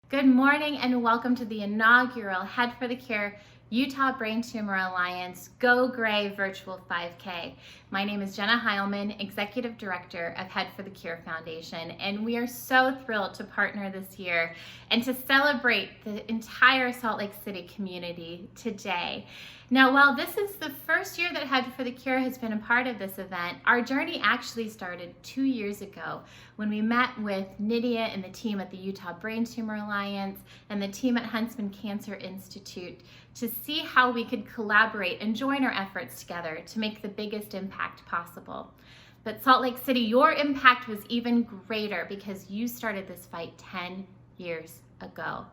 Good morning and welcome to the inaugural Head for the Cure Utah Brain Tumor Alliance Go Gray Virtual 5K. My name is Jenna Heilman, Executive Director of Head for the Cure Foundation, and we are so thrilled to partner this year and to celebrate the entire Salt Lake City community today. Now, while this is the first year that Head for the Cure has been a part of this event, our journey actually started 2 years ago when we met with Nydia and the team at the Utah Brain Tumor Alliance and the team at Huntsman Cancer Institute to see how we could collaborate and join our efforts together to make the biggest impact possible. But Salt Lake City, your impact was even greater because you started this fight 10 years ago.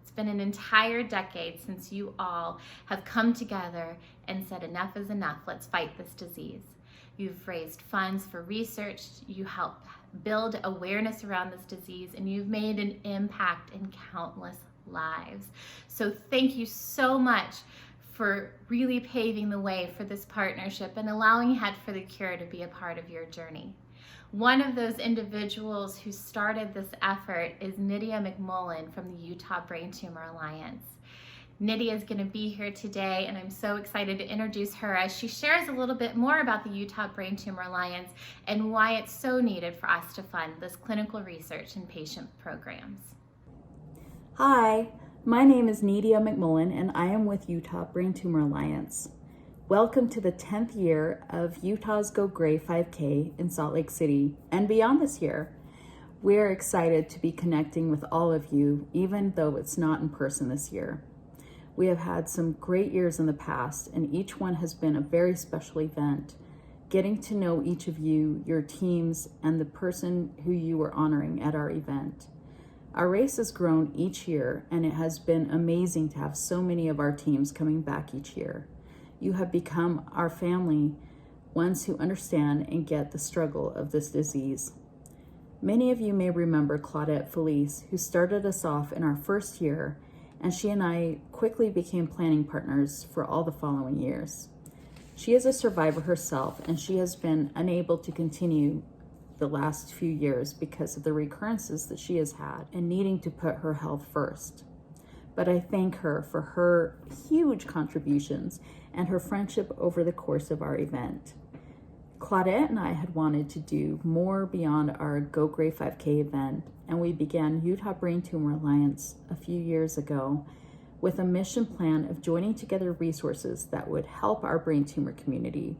It's been an entire decade since you all have come together and said enough is enough, let's fight this disease. You've raised funds for research, you helped build awareness around this disease, and you've made an impact in countless lives. So thank you so much for really paving the way for this partnership and allowing Head for the Cure to be a part of your journey. One of those individuals who started this effort is Nydia McMullen from the Utah Brain Tumor Alliance. Nydia is going to be here today, and I'm so excited to introduce her as she shares a little bit more about the Utah Brain Tumor Alliance and why it's so needed for us to fund this clinical research and patient programs. Hi, my name is Nydia McMullen, and I am with Utah Brain Tumor Alliance. Welcome to the 10th year of Utah's Go Gray 5K in Salt Lake City and beyond this year. We're excited to be connecting with all of you, even though it's not in person this year. We have had some great years in the past, and each one has been a very special event. Getting to know each of you, your teams, and the person who you were honoring at our event. Our race has grown each year, and it has been amazing to have so many of our teams coming back each year. You have become our family, ones who understand and get the struggle of this disease. Many of you may remember Claudette Felice, who started us off in our first year, and she and I quickly became planning partners for all the following years. She is a survivor herself, and she has been unable to continue the last few years because of the recurrences that she has had and needing to put her health first. But I thank her for her huge contributions and her friendship over the course of our event. Claudette and I had wanted to do more beyond our Go Gray 5K event, and we began Utah Brain Tumor Alliance a few years ago with a mission plan of joining together resources that would help our brain tumor community,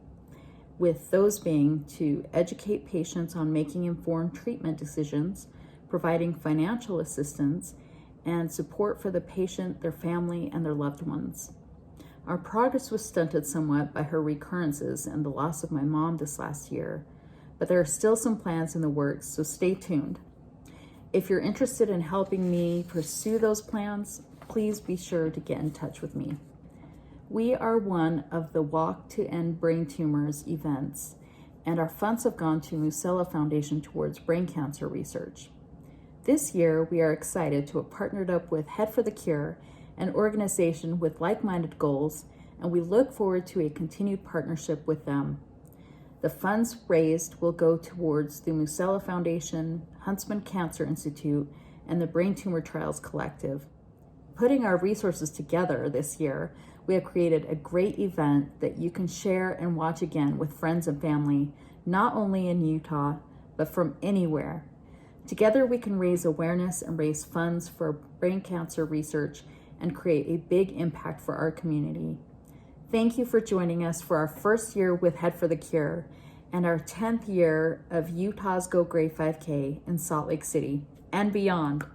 with those being to educate patients on making informed treatment decisions, providing financial assistance, and support for the patient, their family, and their loved ones. Our progress was stunted somewhat by her recurrences and the loss of my mom this last year, but there are still some plans in the works, so stay tuned. If you're interested in helping me pursue those plans, please be sure to get in touch with me. We are one of the Walk to End Brain Tumors events, and our funds have gone to Musella Foundation towards brain cancer research. This year, we are excited to have partnered up with Head for the Cure, an organization with like-minded goals, and we look forward to a continued partnership with them. The funds raised will go towards the Musella Foundation, Huntsman Cancer Institute, and the Brain Tumor Trials Collective. Putting our resources together this year, we have created a great event that you can share and watch again with friends and family, not only in Utah, but from anywhere. Together, we can raise awareness and raise funds for brain cancer research and create a big impact for our community. Thank you for joining us for our first year with Head for the Cure and our 10th year of Utah's Go Gray 5K in Salt Lake City and beyond.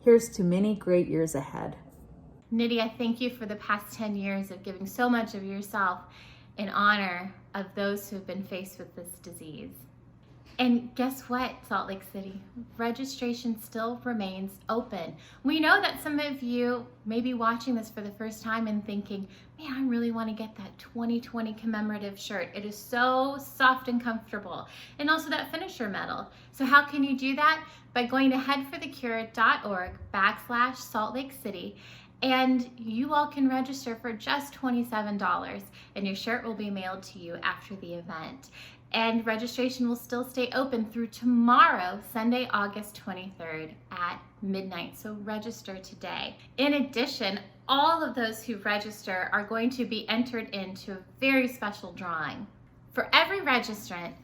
Here's to many great years ahead. Nydia, thank you for the past 10 years of giving so much of yourself in honor of those who have been faced with this disease. And guess what, Salt Lake City? Registration still remains open. We know that some of you may be watching this for the first time and thinking, man, I really want to get that 2020 commemorative shirt. It is so soft and comfortable. And also that finisher medal. So how can you do that? By going to headforthecure.org/Salt Lake City. And you all can register for just $27, and your shirt will be mailed to you after the event. And registration will still stay open through tomorrow, Sunday, August 23rd at midnight. So register today. In addition, all of those who register are going to be entered into a very special drawing. For every registrant,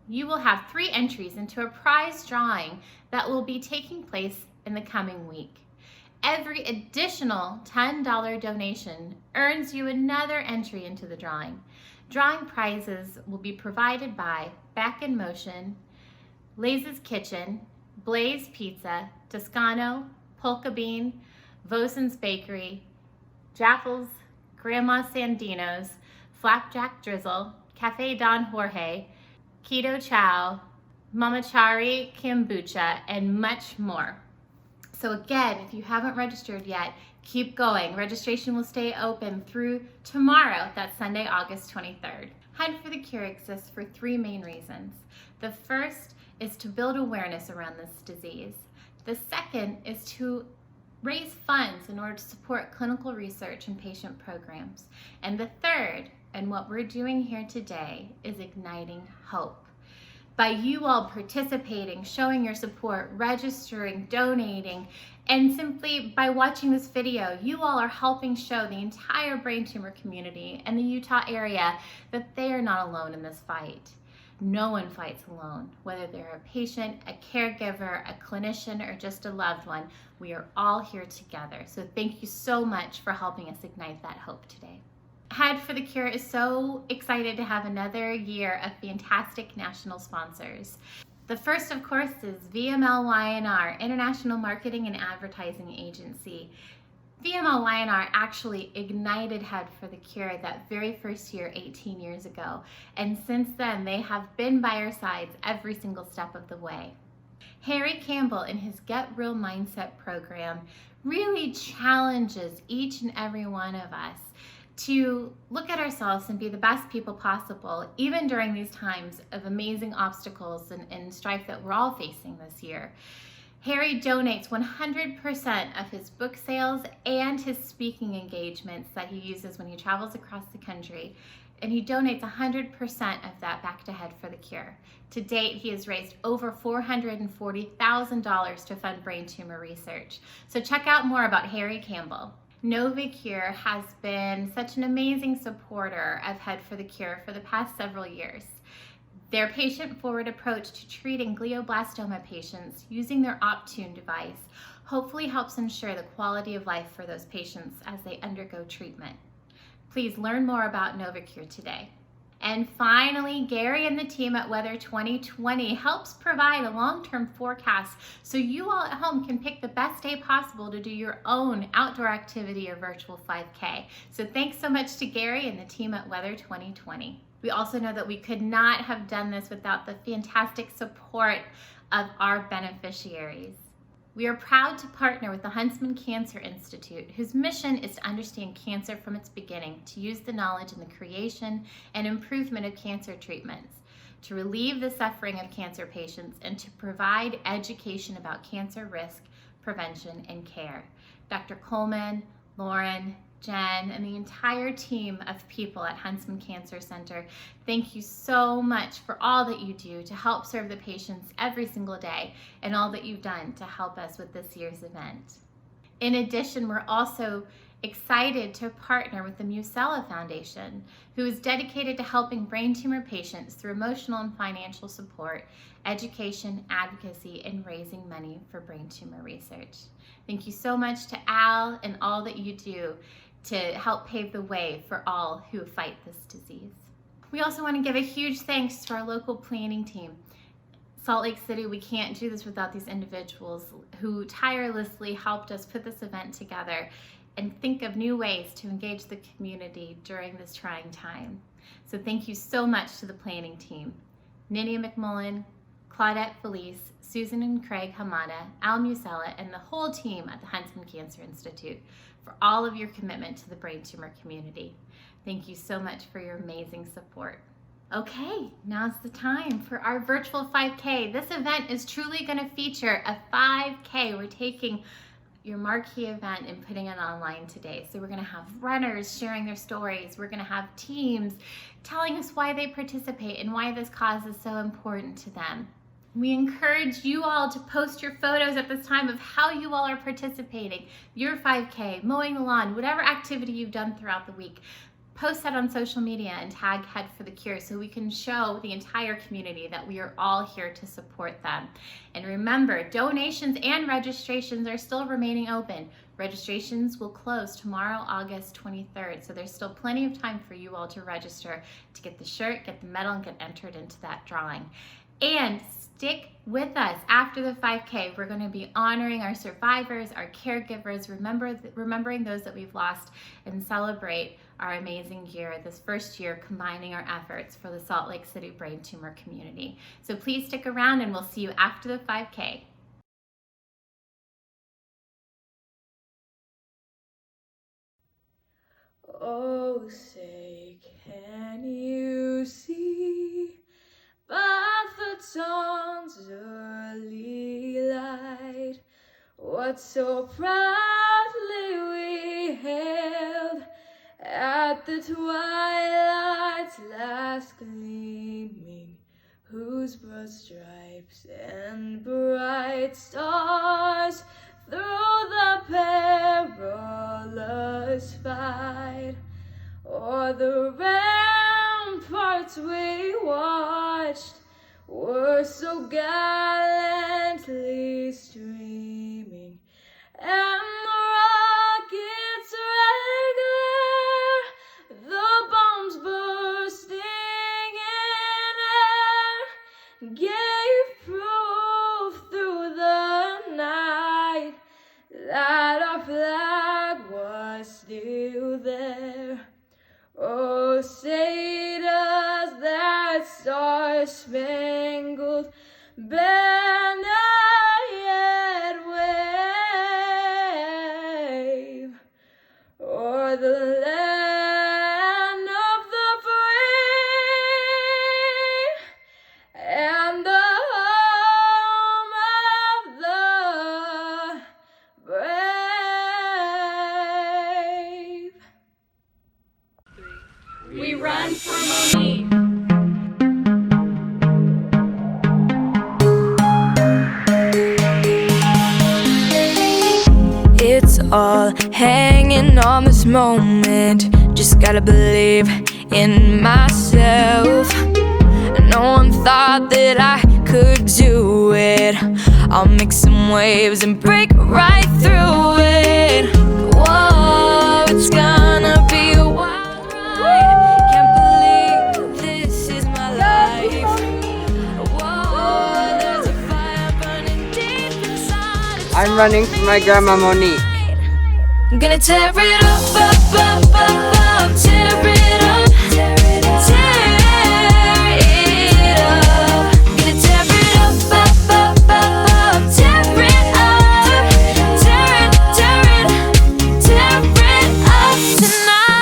you will have 3 entries into a prize drawing that will be taking place in the coming week. Every additional $10 donation earns you another entry into the drawing. Drawing prizes will be provided by Back in Motion, Lay's Kitchen, Blaze Pizza, Toscano, Polka Bean, Vosen's Bakery, Jaffles, Grandma Sandino's, Flapjack Drizzle, Cafe Don Jorge, Keto Chow, Mamachari Kombucha, and much more. So again, if you haven't registered yet, keep going. Registration will stay open through tomorrow, that's Sunday, August 23rd. Head for the Cure exists for 3 main reasons. The first is to build awareness around this disease. The second is to raise funds in order to support clinical research and patient programs. And the third, and what we're doing here today, is igniting hope. By you all participating, showing your support, registering, donating, and simply by watching this video, you all are helping show the entire brain tumor community and the Utah area that they are not alone in this fight. No one fights alone, whether they're a patient, a caregiver, a clinician, or just a loved one. We are all here together. So thank you so much for helping us ignite that hope today. Head for the Cure is so excited to have another year of fantastic national sponsors. The first, of course, is VML-Y&R, International Marketing and Advertising Agency. VML-Y&R actually ignited Head for the Cure that very first year, 18 years ago. And since then, they have been by our sides every single step of the way. Harry Campbell, in his Get Real Mindset program, really challenges each and every one of us to look at ourselves and be the best people possible, even during these times of amazing obstacles and strife that we're all facing this year. Harry donates 100% of his book sales and his speaking engagements that he uses when he travels across the country, and he donates 100% of that back to Head for the Cure. To date, he has raised over $440,000 to fund brain tumor research. So check out more about Harry Campbell. Novacure has been such an amazing supporter of Head for the Cure for the past several years. Their patient-forward approach to treating glioblastoma patients using their Optune device hopefully helps ensure the quality of life for those patients as they undergo treatment. Please learn more about Novacure today. And finally, Gary and the team at Weather 2020 helps provide a long-term forecast so you all at home can pick the best day possible to do your own outdoor activity or virtual 5K. So thanks so much to Gary and the team at Weather 2020. We also know that we could not have done this without the fantastic support of our beneficiaries. We are proud to partner with the Huntsman Cancer Institute, whose mission is to understand cancer from its beginning, to use the knowledge in the creation and improvement of cancer treatments, to relieve the suffering of cancer patients, and to provide education about cancer risk, prevention, and care. Dr. Coleman, Lauren, Jen, and the entire team of people at Huntsman Cancer Center, thank you so much for all that you do to help serve the patients every single day and all that you've done to help us with this year's event. In addition, we're also excited to partner with the Musella Foundation, who is dedicated to helping brain tumor patients through emotional and financial support, education, advocacy, and raising money for brain tumor research. Thank you so much to Al and all that you do to help pave the way for all who fight this disease. We also want to give a huge thanks to our local planning team. Salt Lake City, we can't do this without these individuals who tirelessly helped us put this event together and think of new ways to engage the community during this trying time. So thank you so much to the planning team. Nydia McMullen, Claudette Felice, Susan and Craig Hamada, Al Musella, and the whole team at the Huntsman Cancer Institute for all of your commitment to the brain tumor community. Thank you so much for your amazing support. Okay, now's the time for our virtual 5K. This event is truly going to feature a 5K. We're taking your marquee event and putting it online today. So we're going to have runners sharing their stories. We're going to have teams telling us why they participate and why this cause is so important to them. We encourage you all to post your photos at this time of how you all are participating, your 5K, mowing the lawn, whatever activity you've done throughout the week. Post that on social media and tag Head for the Cure so we can show the entire community that we are all here to support them. And remember, donations and registrations are still remaining open. Registrations will close tomorrow, August 23rd, so there's still plenty of time for you all to register to get the shirt, get the medal, and get entered into that drawing. And stick with us after the 5K. We're going to be honoring our survivors, our caregivers, remembering those that we've lost, and celebrate our amazing year, this first year combining our efforts for the Salt Lake City brain tumor community. So please stick around and we'll see you after the 5K. Oh, say, can you see by the dawn's early light what so proudly we hailed at the twilight's last gleaming, whose broad stripes and bright stars through the perilous fight o'er the ramparts we watched were so gallantly streaming, and the rocket's red glare, the that star-spangled banner yet wave o'er the land of the free and the home of the brave. We run for Monique. It's all hanging on this moment. Just gotta believe in myself. No one thought that I could do it. I'll make some waves and break right through it. Whoa, it's gonna be a wild ride. Can't believe this is my life. Whoa, there's a fire burning deep inside. I'm running for my grandma Monique. I'm gonna tear it up, up, up, up, up, tear it up, tear it up, tear it up. I'm gonna tear it up, up, up, up, up, tear it up, tear it, tear it, tear it up tonight.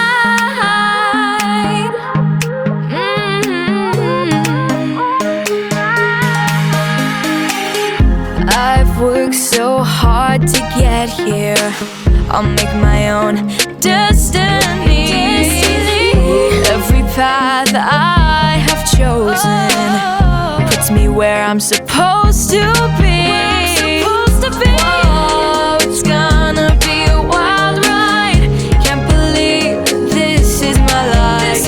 I've worked so hard to get here. I'll make my own destiny. Every path I have chosen puts me where I'm supposed to be. Whoa, it's gonna be a wild ride. Can't believe this is my life.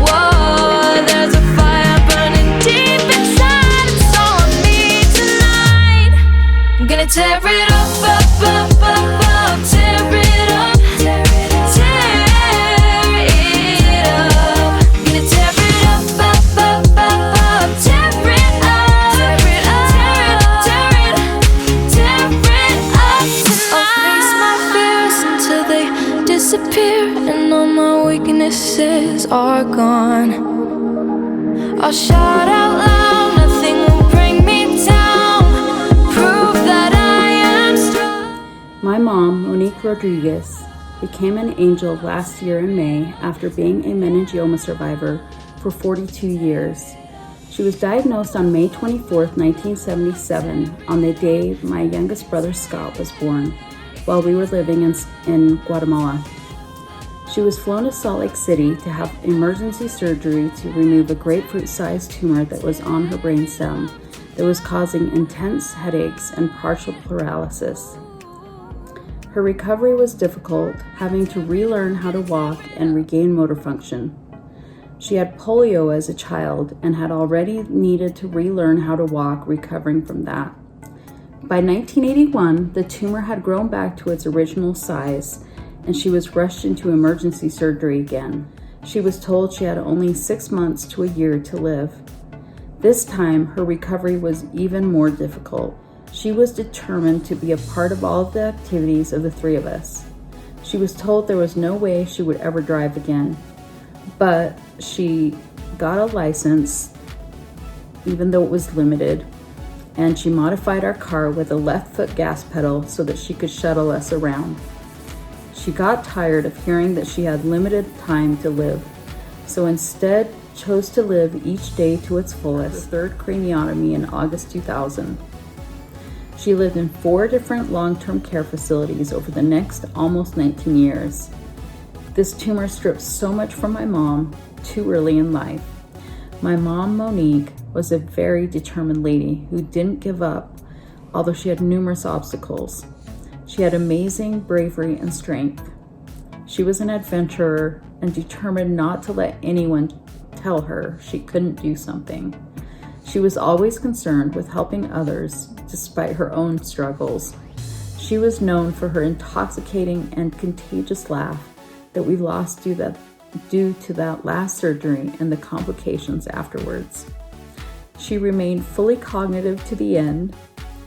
Whoa, there's a fire burning deep inside. It's all on me tonight. I'm gonna tear it up, up, up, up, up. Tear it up, tear it up, tear it up. I'm gonna tear it up, up, up, up, up. Tear it up, tear it up, tear it, tear it, tear it up tonight. I'll face my fears until they disappear and all my weaknesses are gone. I'll shout out loud, nothing will bring me down. Prove that I am strong. My mom, Monique Rodriguez, became an angel last year in May after being a meningioma survivor for 42 years. She was diagnosed on May 24th, 1977, on the day my youngest brother Scott was born, while we were living in Guatemala. She was flown to Salt Lake City to have emergency surgery to remove a grapefruit-sized tumor that was on her brainstem that was causing intense headaches and partial paralysis. Her recovery was difficult, having to relearn how to walk and regain motor function. She had polio as a child and had already needed to relearn how to walk, recovering from that. By 1981, the tumor had grown back to its original size, and she was rushed into emergency surgery again. She was told she had only 6 months to a year to live. This time, her recovery was even more difficult. She was determined to be a part of all of the activities of the three of us. She was told there was no way she would ever drive again, but she got a license, even though it was limited, and she modified our car with a left foot gas pedal so that she could shuttle us around. She got tired of hearing that she had limited time to live, so instead chose to live each day to its fullest. Her third craniotomy in August 2000. She lived in 4 different long-term care facilities over the next almost 19 years. This tumor stripped so much from my mom too early in life. My mom, Monique, was a very determined lady who didn't give up, although she had numerous obstacles. She had amazing bravery and strength. She was an adventurer and determined not to let anyone tell her she couldn't do something. She was always concerned with helping others despite her own struggles. She was known for her intoxicating and contagious laugh that we lost due to that last surgery and the complications afterwards. She remained fully cognitive to the end,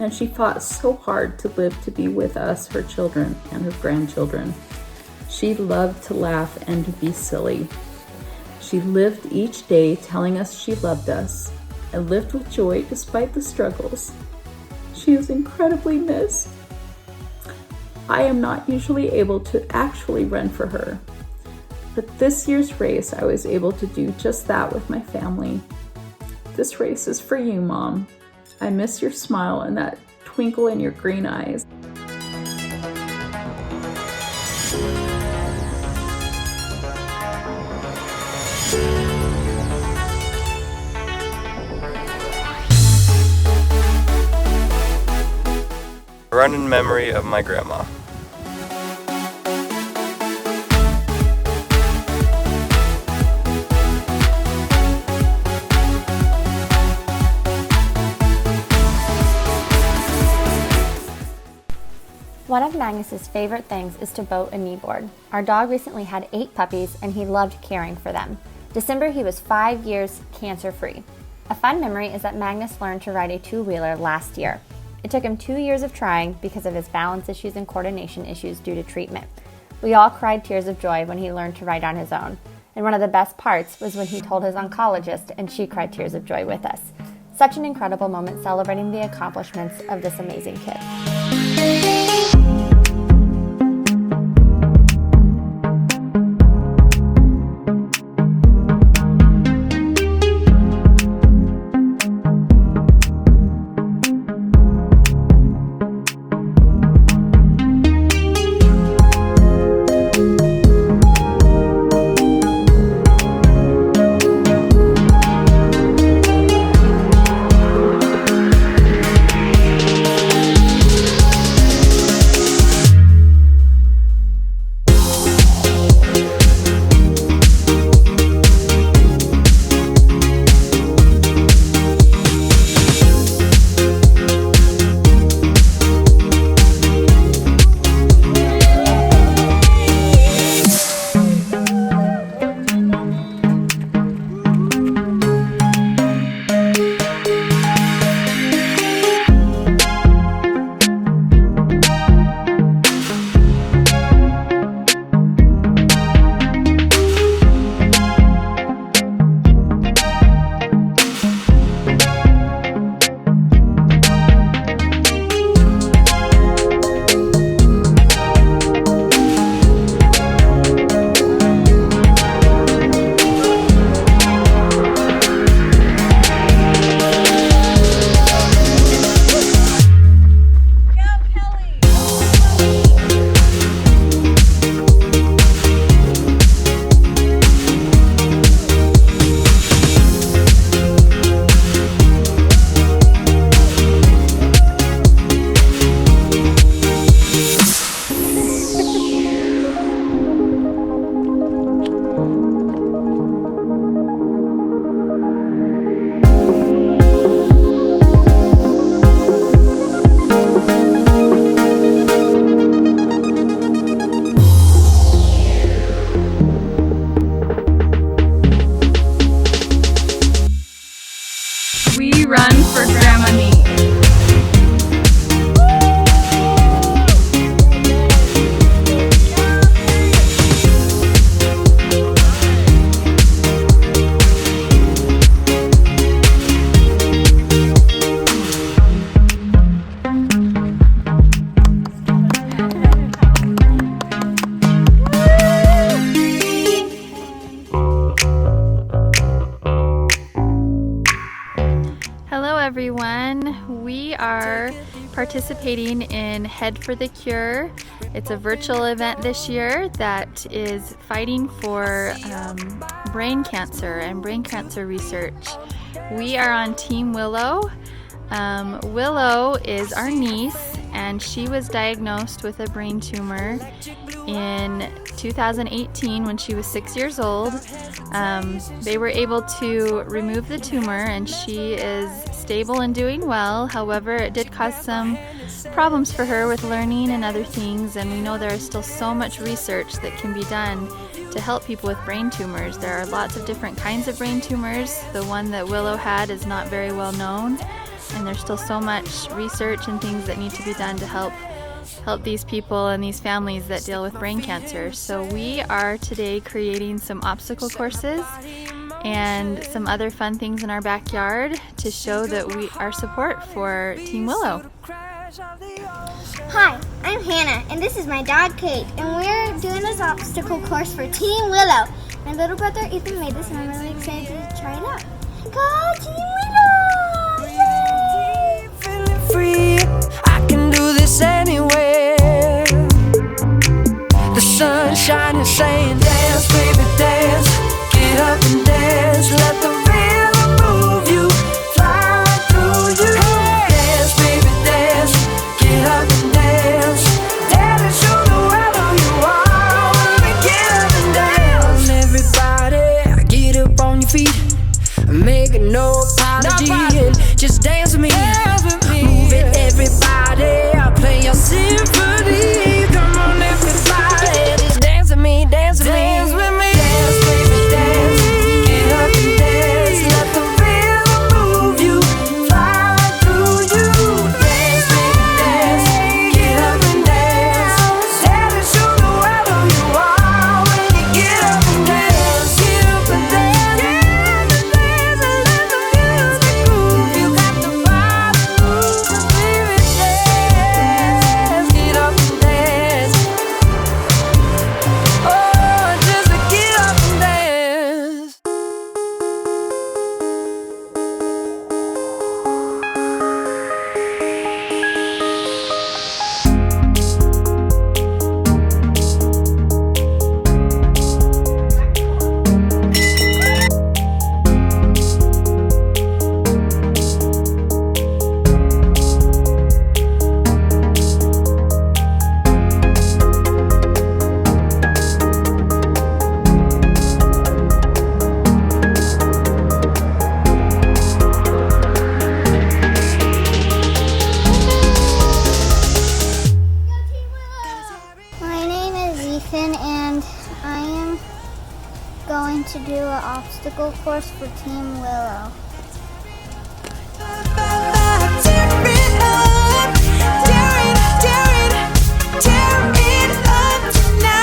and she fought so hard to live to be with us, her children and her grandchildren. She loved to laugh and to be silly. She lived each day telling us she loved us and lived with joy despite the struggles. She is incredibly missed. I am not usually able to actually run for her, but this year's race I was able to do just that with my family. This race is for you, Mom. I miss your smile and that twinkle in your green eyes. Run in memory of my grandma. One of Magnus's favorite things is to boat a kneeboard. Our dog recently had 8 puppies and he loved caring for them. December he was 5 years cancer-free. A fun memory is that Magnus learned to ride a 2-wheeler last year. It took him 2 years of trying because of his balance issues and coordination issues due to treatment. We all cried tears of joy when he learned to ride on his own. And one of the best parts was when he told his oncologist and she cried tears of joy with us. Such an incredible moment celebrating the accomplishments of this amazing kid. We run for Grandma Nee. Hello everyone, we are participating in Head for the Cure. It's a virtual event this year that is fighting for brain cancer and brain cancer research. We are on Team Willow. Willow is our niece and she was diagnosed with a brain tumor in 2018 when she was 6 years old. They were able to remove the tumor and she is stable and doing well. However, it did cause some problems for her with learning and other things, and we know there is still so much research that can be done to help people with brain tumors. There are lots of different kinds of brain tumors. The one that Willow had is not very well known, and there's still so much research and things that need to be done to help help these people and these families that deal with brain cancer. So we are today creating some obstacle courses and some other fun things in our backyard to show that our support for Team Willow. Hi, I'm Hannah, and this is my dog Kate, and we're doing this obstacle course for Team Willow. My little brother Ethan made this, and I'm really excited to try it out. Go Team Willow! Yay! Feeling free, I can do this anywhere. The sun shining, saying dance, baby, dance. Get up and dance, let the rhythm move you, fly through you. Dance, baby, dance. Get up and dance, dance and show the world who you are. Get up and dance, everybody, get up on your feet, make no apology, and just dance with me. Move it, everybody, I'll play your symphony. Come on, everybody, just dance with me, dance with me. Dance with me. Dance, baby, dance. Get up and dance, let the rhythm move you, fly through you. Dance, baby, dance. Get up and dance, dance and show the world who you are. When you get up and dance, get up and dance, get up and dance, and let the music move. You got the body move, so baby, dance. Get up and dance. Oh, just get up and dance. My name is Ethan, and I am going to do an obstacle course for Team Willow. Tear it up, tear it up tonight.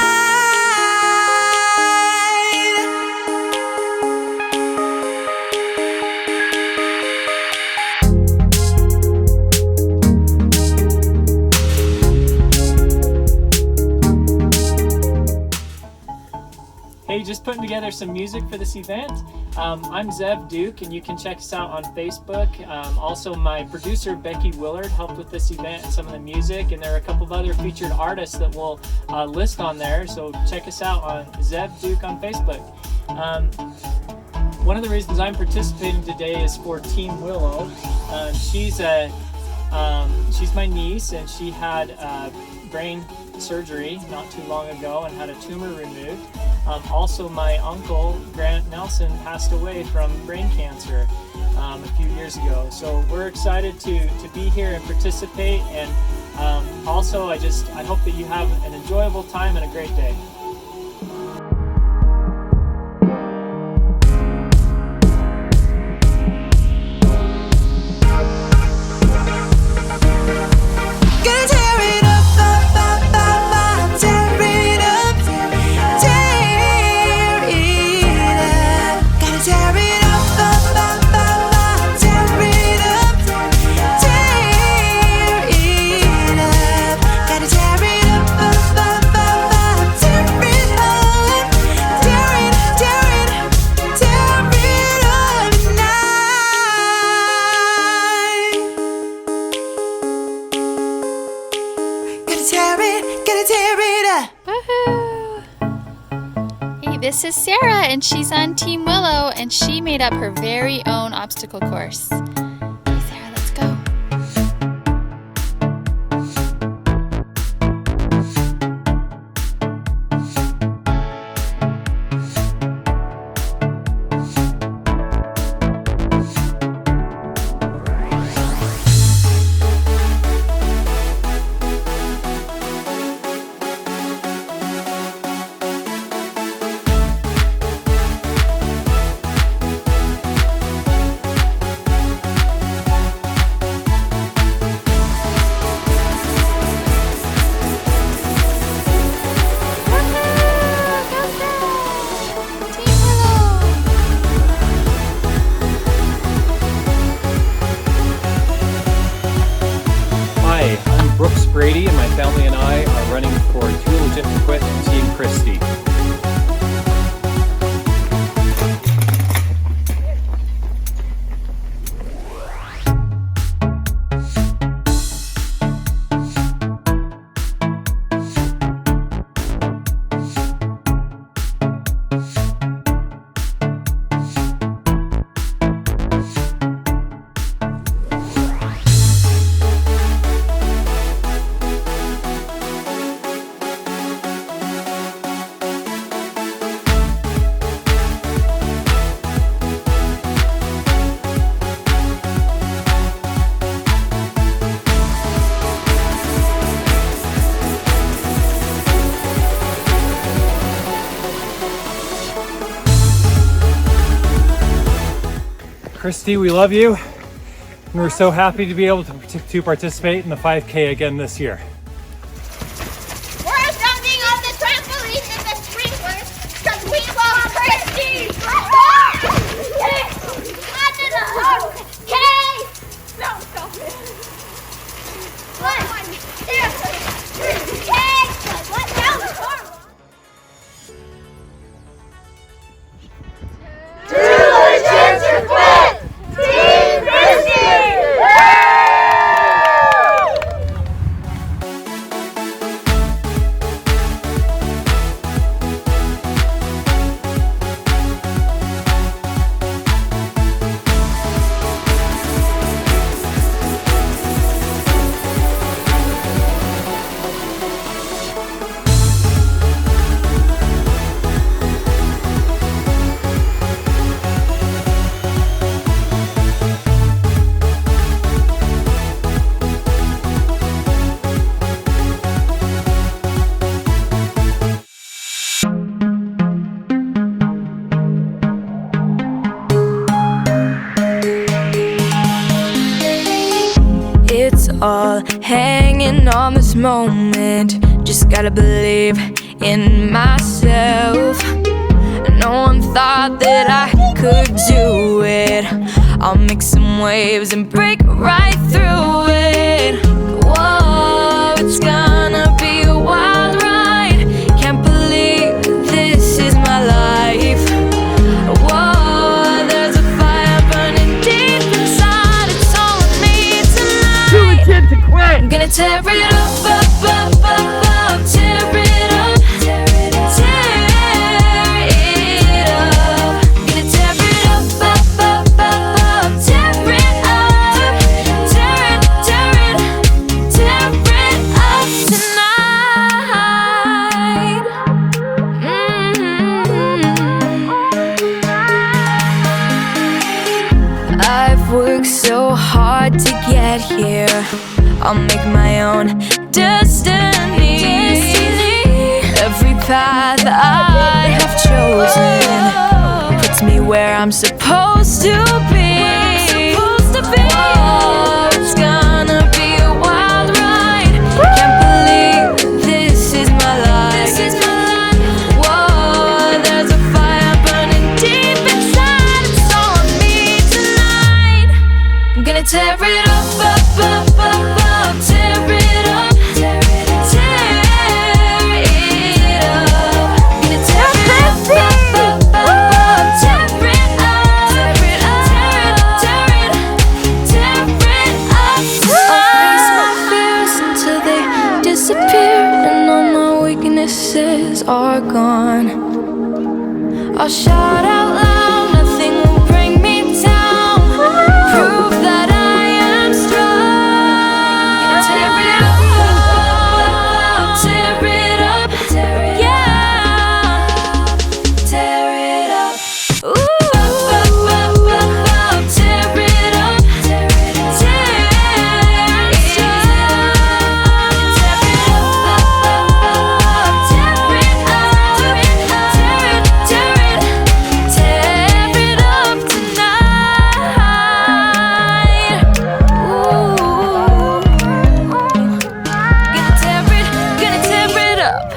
Hey, just putting together some music for this event. I'm Zev Duke, and you can check us out on Facebook. Also, my producer Becky Willard helped with this event and some of the music, and there are a couple of other featured artists that we'll list on there. So check us out on Zev Duke on Facebook. One of the reasons I'm participating today is for Team Willow. She's my niece, and she had brain surgery not too long ago and had a tumor removed. Also, my uncle, Grant Nelson, passed away from brain cancer a few years ago. So we're excited to be here and participate. And also, I hope that you have an enjoyable time and a great day. Gonna tear it up, up, up, up, up. Tear it up, tear it up. Gotta tear it up, up, up, up, up. Tear it up, tear it up. Gotta tear it up, up, up, up, up. Tear it up, tear it, tear it up tonight. Gotta tear it up. Woohoo! Hey, this is Sarah, and she's on Team Willow, and she made up her very own obstacle course. Hey, Sarah, let's go. Christy, we love you. And we're so happy to be able to participate in the 5K again this year. We're jumping on the trampoline and the sprinklers because we love Christy! Okay! No, stop it. 1, 2, 3, okay! Let's go! Too legit to quit! Team Christy! It's all hanging on this moment. Just gotta believe in myself. No one thought that I could do it. I'll make some waves and break right through it. Whoa, it's gonna be a wild ride. Can't believe this is my life. Whoa, there's a fire burning deep inside. It's all I need tonight. Too legit to quit! I'm gonna tear it up, up, up, up, up. Tear it up, tear it up, tear it up. Gonna tear it up, up, up, up, up. Tear it up, tear it, tear it, tear it up tonight. I've worked so hard to get here. I'll make my own destiny. Every path I have chosen puts me where I'm supposed to be. Oh, it's gonna be a wild ride. Can't believe this is my life. Whoa, there's a fire burning deep inside. It's all on me tonight. I'm gonna tear it up, up, up, up, up. Tear it up, tear it up, tear it up. Gonna tear it up, up, up, up, up. Tear it up, tear it up, tear it, tear it, tear it up. I'll face my fears until they disappear, and all my weaknesses are gone. I'll shout out loud, nothing will bring me down. Prove that I am strong. Tear it up, tear it up, tear it, yeah. Tear it up. Ooh, up, up, up, up, up. Tear it up, tear it up, tear it up. Tear it up, up, up, up. Tear it up, tear it, tear it, tear it up tonight. Ooh, gonna tear it up.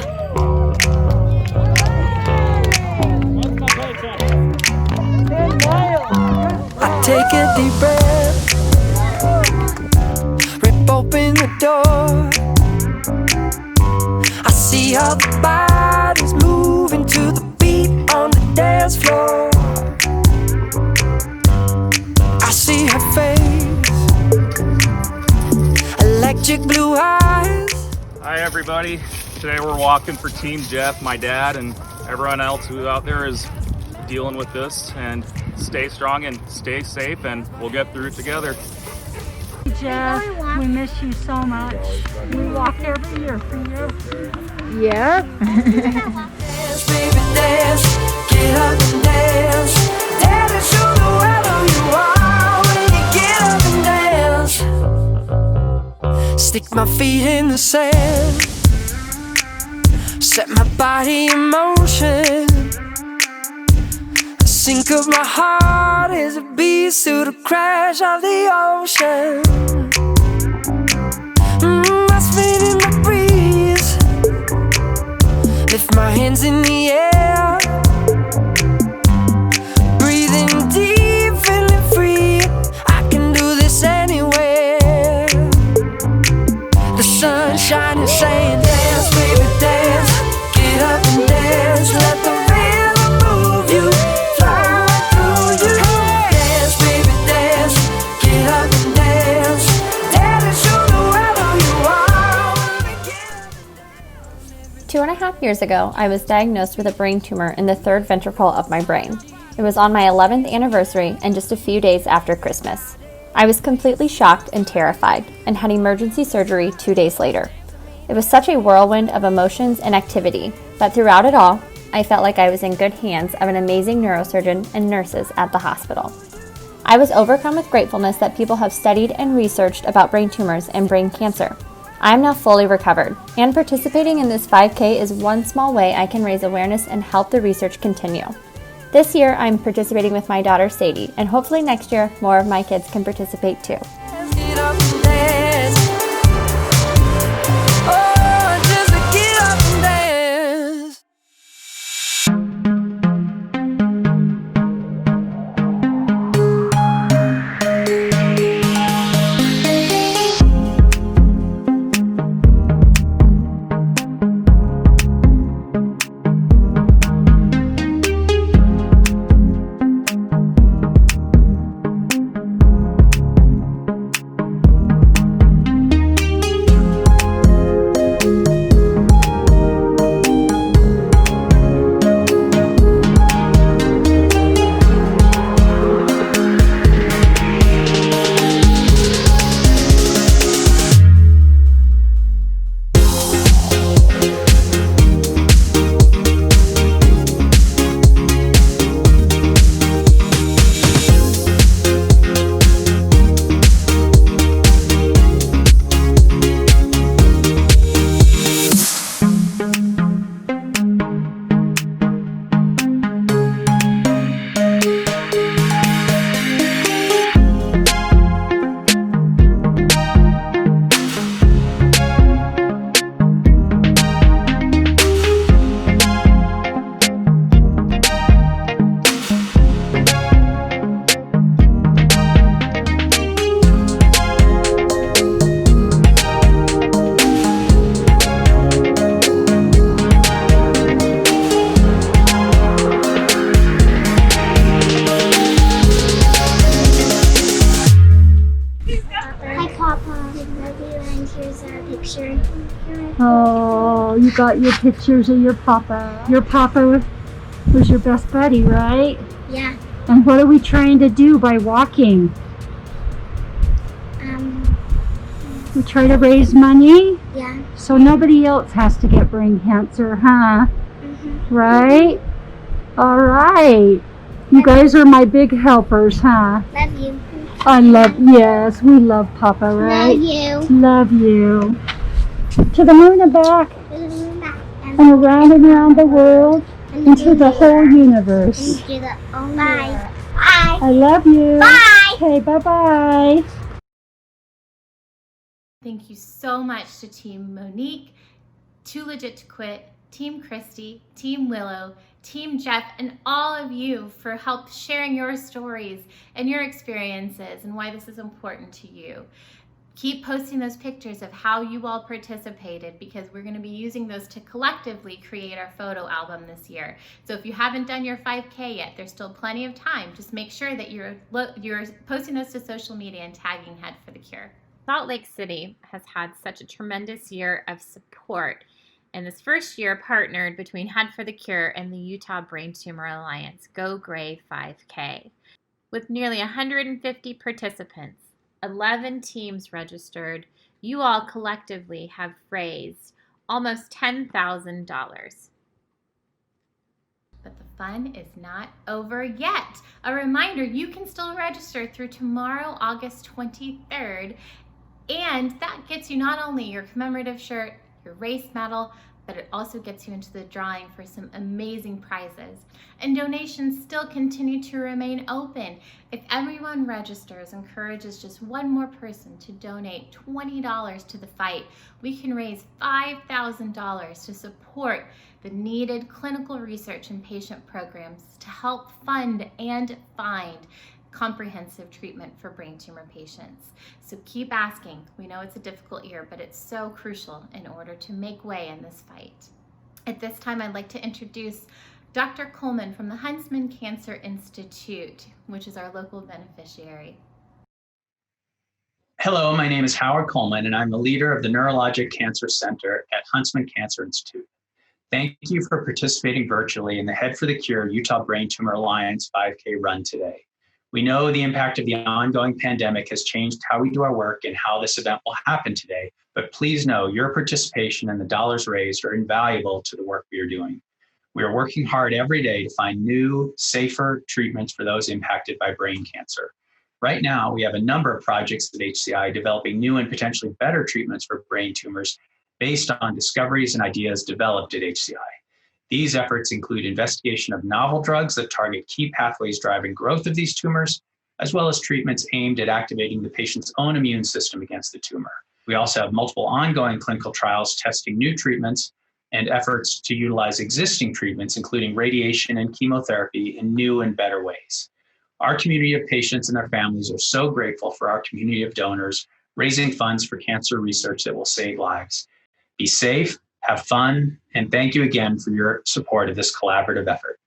I take a deep breath, rip open the door. I see how the body's moving to the beat on the dance floor. I see her face, electric blue eyes. Hi everybody, today we're walking for Team Jeff, my dad, and everyone else who out there is dealing with this. And stay strong and stay safe, and we'll get through it together. Jeff, we miss you so much. We walk every year for you. Yeah. Dance, baby, dance, get up and dance. Daddy, show the world who you are when you get up and dance. Stick my feet in the sand, set my body in motion. The sink of my heart is a beat breeze through the crash of the ocean. I spin in the breeze, lift my hands in the air, breathing deep, feeling free. I can do this anywhere. The sun shining, saying dance, baby, dance. Get up and dance, let the rhythm move you, fly through you. Dance, baby, dance. Get up and dance, dance and show the world who you are. 2.5 years ago, I was diagnosed with a brain tumor in the third ventricle of my brain. It was on my 11th anniversary and just a few days after Christmas. I was completely shocked and terrified and had emergency surgery 2 days later. It was such a whirlwind of emotions and activity, but throughout it all, I felt like I was in good hands of an amazing neurosurgeon and nurses at the hospital. I was overcome with gratefulness that people have studied and researched about brain tumors and brain cancer. I am now fully recovered, and participating in this 5K is one small way I can raise awareness and help the research continue. This year, I'm participating with my daughter Sadie, and hopefully next year, more of my kids can participate too. Get up and dance. Oh, just get up and dance. Oh, you got your pictures of your papa. Your papa was your best buddy, right? Yeah. And what are we trying to do by walking? We try to raise money? Yeah. So nobody else has to get brain cancer, huh? Right? All right. You guys are my big helpers, huh? Love you. Yes, we love Papa, right? Love you. Love you. To the moon and back, and around and around the world, into the whole universe. Bye. Bye. I love you. Bye. Okay, bye-bye. Thank you so much to Team Monique, Too Legit to Quit, Team Christy, Team Willow, Team Jeff, and all of you for help sharing your stories and your experiences and why this is important to you. Keep posting those pictures of how you all participated, because we're going to be using those to collectively create our photo album this year. So if you haven't done your 5K yet, there's still plenty of time. Just make sure that you're posting those to social media and tagging Head for the Cure. Salt Lake City has had such a tremendous year of support, and this first year partnered between Head for the Cure and the Utah Brain Tumor Alliance Go Gray 5K. With nearly 150 participants, 11 teams registered, you all collectively have raised almost $10,000. But the fun is not over yet. A reminder, you can still register through tomorrow, August 23rd, and that gets you not only your commemorative shirt, your race medal, but it also gets you into the drawing for some amazing prizes. And donations still continue to remain open. If everyone registers, encourages just one more person to donate $20 to the fight, we can raise $5,000 to support the needed clinical research and patient programs to help fund and find comprehensive treatment for brain tumor patients. So keep asking. We know it's a difficult year, but it's so crucial in order to make way in this fight. At this time, I'd like to introduce Dr. Coleman from the Huntsman Cancer Institute, which is our local beneficiary. Hello, my name is Howard Coleman, and I'm the leader of the Neurologic Cancer Center at Huntsman Cancer Institute. Thank you for participating virtually in the Head for the Cure Utah Brain Tumor Alliance 5K run today. We know the impact of the ongoing pandemic has changed how we do our work and how this event will happen today, but please know your participation and the dollars raised are invaluable to the work we are doing. We are working hard every day to find new, safer treatments for those impacted by brain cancer. Right now, we have a number of projects at HCI developing new and potentially better treatments for brain tumors based on discoveries and ideas developed at HCI. These efforts include investigation of novel drugs that target key pathways driving growth of these tumors, as well as treatments aimed at activating the patient's own immune system against the tumor. We also have multiple ongoing clinical trials testing new treatments and efforts to utilize existing treatments, including radiation and chemotherapy, in new and better ways. Our community of patients and their families are so grateful for our community of donors raising funds for cancer research that will save lives. Be safe, have fun, and thank you again for your support of this collaborative effort.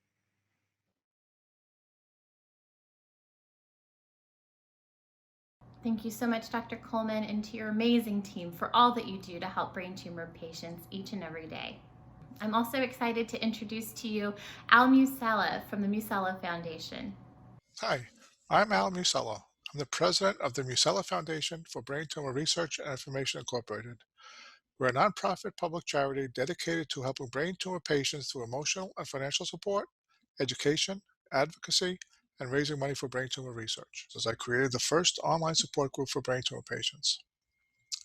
Thank you so much, Dr. Coleman, and to your amazing team for all that you do to help brain tumor patients each and every day. I'm also excited to introduce to you Al Musella from the Musella Foundation. Hi, I'm Al Musella. I'm the president of the Musella Foundation for Brain Tumor Research and Information Incorporated. We're a nonprofit public charity dedicated to helping brain tumor patients through emotional and financial support, education, advocacy, and raising money for brain tumor research. As I created the first online support group for brain tumor patients.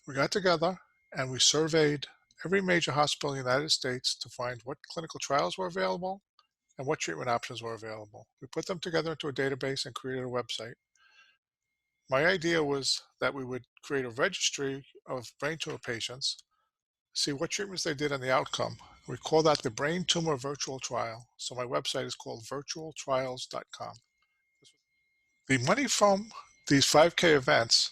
We got together and we surveyed every major hospital in the United States to find what clinical trials were available and what treatment options were available. We put them together into a database and created a website. My idea was that we would create a registry of brain tumor patients, see what treatments they did and the outcome. We call that the Brain Tumor Virtual Trial. So my website is called virtualtrials.com. The money from these 5K events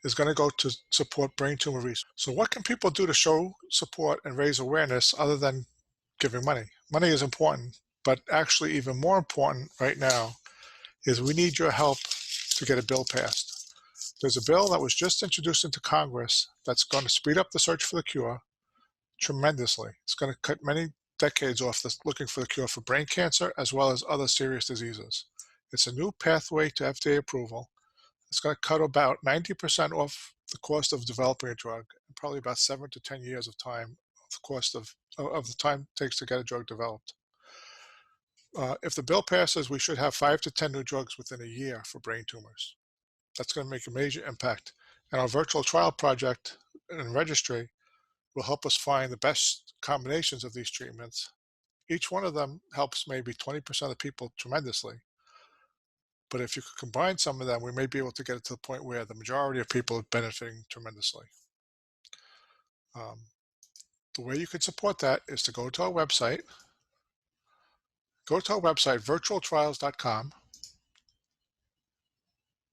is going to go to support brain tumor research. So what can people do to show support and raise awareness other than giving money? Money is important, but actually even more important right now is we need your help to get a bill passed. There's a bill that was just introduced into Congress that's going to speed up the search for the cure tremendously. It's going to cut many decades off looking for the cure for brain cancer as well as other serious diseases. It's a new pathway to FDA approval. It's going to cut about 90% off the cost of developing a drug, and probably about 7 to 10 years of time, the cost of the time it takes to get a drug developed. If the bill passes, we should have 5 to 10 new drugs within a year for brain tumors. That's going to make a major impact. And our virtual trial project and registry will help us find the best combinations of these treatments. Each one of them helps maybe 20% of the people tremendously. But if you could combine some of them, we may be able to get it to the point where the majority of people are benefiting tremendously. The way you can support that is to go to our website. Go to our website, virtualtrials.com.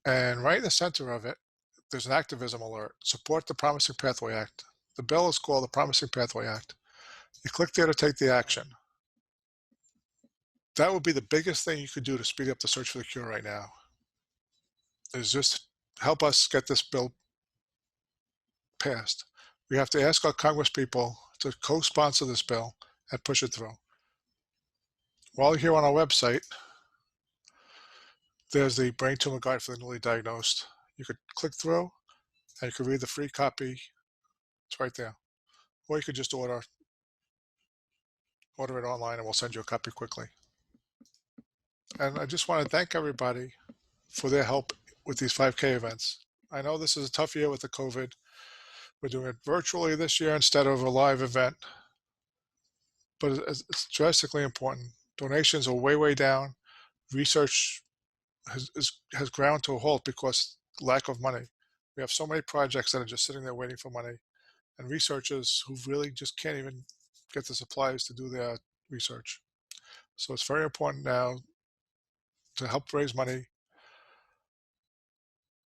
And right in the center of it, there's an activism alert. Support the Promising Pathway Act. The bill is called the Promising Pathway Act. You click there to take the action. That would be the biggest thing you could do to speed up the search for the cure right now. Is just help us get this bill passed. We have to ask our Congress people to co-sponsor this bill and push it through. While you're here on our website, there's the Brain Tumor Guide for the Newly Diagnosed. You could click through and you could read the free copy. It's right there. Or you could just order it online and we'll send you a copy quickly. And I just want to thank everybody for their help with these 5K events. I know this is a tough year with the COVID. We're doing it virtually this year instead of a live event. but it's drastically important. Donations are way down. Research has ground to a halt because lack of money. We have so many projects that are just sitting there waiting for money, and researchers who really just can't even get the supplies to do their research. So it's very important now to help raise money,